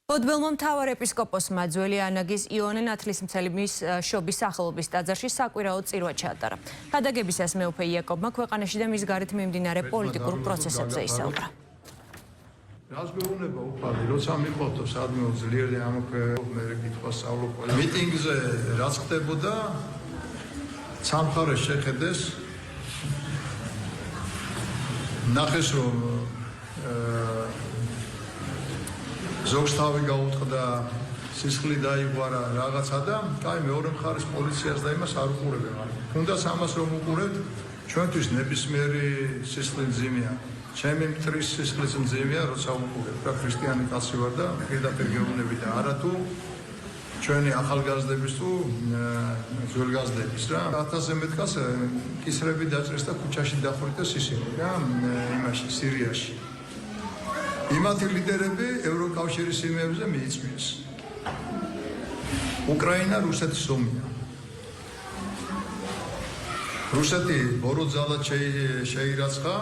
ოდბელმა მთავარ ეპისკოპოსმა ძველი ანაგის იოანე ნათლისმცემლის შობის სახელობის ტაძარში საკვირაო წირვა ჩაატარა. ქადაგებისას მეუფე იაკობმა ქვეყანაში და მის გარეთ მიმდინარე პოლიტიკურ პროცესებზე ისაუბრა. რას გვეუბნება უფალი, როცა მიყვავთო სადმე ძლიერი ამოქმე მე კითხვა სწავლო ყველა მიტინგზე რაც ხდებოდა სამხარეს შეხედეს ნახეს რომ ზოგს თავი გაუტყდა სისხლი დაიღვარა რაღაცა და კაი მეორე მხარეს პოლიციას და იმას არ უყურებენ მაგრამ თუნდაც ამას რომ უყურებთ ჩვენთვის ნებისმიერი სისხლი მძიმეა ჩემი მტრის სისხლის მძიმეა როცა უყურებთ რა ქრისტიანი კაცი ვარ და პირდაპირ გეუბნები და არათუ ჩვენი ახალგაზრდების თუ ძველგაზრდების რა 1000-ზე მეტ კაცს კისრები დაჭრეს და ქუჩაში დახვრიტეს სისხლი რა იმაში სირიაში იმათი ლიდერები ევროკავშირის იმებზე მიიწვიეს. უკრაინა რუსეთის ომია. რუსეთი ბოროძალად შეირაცხა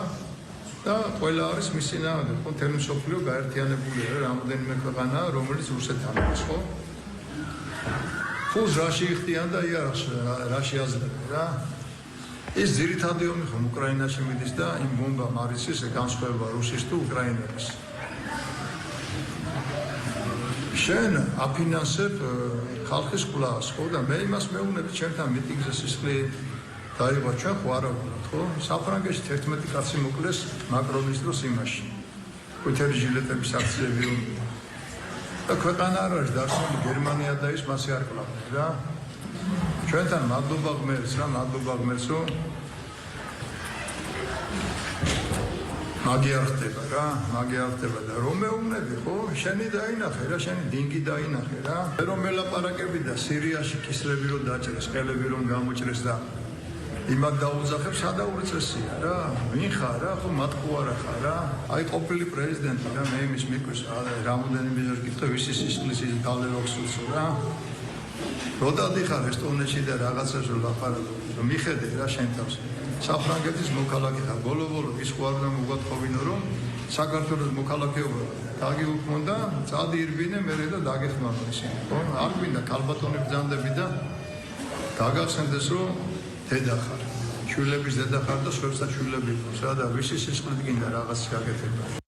და ყველა არის მის წინააღმდეგ. მთელი მსოფლიო გაერთიანებულია რამოდენიმე ქვეყანა, რომელიც რუსეთთან არის, ხო? ფულს რაში იხდიან და იარაღს რაში აძლევენ რა? ის ძირითადი ომი ხომ უკრაინაში მიდის და იმ ბომბამ არის ეს განსხვავება რუსის თუ უკრაინელის. შენ აფინანსებ ხალხის კვლას, ხო და მე იმას მეუბნები ჩემთან მიტინგზე სისხლი დაიღვა ჩვენ ხო არა ვუყურებთ, ხო? საფრანგეთში 11 კაცი მოკლეს მაკრონის დროს იმაში. ყვითელი ჟილეტების აქციები უნდა. და ქვეყანა არ არის დარჩენილი გერმანია და ის მასე არ კლავდნენ რა. ჩვენთან მადლობა ღმერთს რა, მადლობა ღმერთს რომ მაგია ხდება რა, მაგია ხდება და რომ მეუბნები ხო, შენი დაინახე რა, შენი დინგი დაინახე რა. რომ მელაპარაკები და სირიაში კისრები რომ დაჭრეს, ყელები რომ გამოჭრეს და იმად დაუძახებს, სადაური წესია რა. ვინ ხარ რა, ხო მათქო არა ხარ რა. აი ყოფილი პრეზიდენტი რა, მე იმის მიკვეს რამოდენიმე ჯერ კითხე, ვისი სისხლის ის გალეროქსულს რა. როდადი ხარ ესტონეთში და რაღაცას რომ ლაპარაკობ, რომ მიხედე რა შენ თავს. საფრანგეთის მოქალაქე ხარ, ბოლო-ბოლო ის ხო არ უნდა მოგათხოვინო რომ საქართველოს მოქალაქეობა დაგიუქმონდა, წადი ირბინე მერე და დაგეხმარო ისინი, ხო? არ გვინდა ქალბატონი ბრძანდები და დაგახსენდეს რომ დედა ხარ, შვილების დედა ხარ და სხვებსაც შვილები ყავს რა და ვისი სისხლით გინდა რაღაც გაკეთება.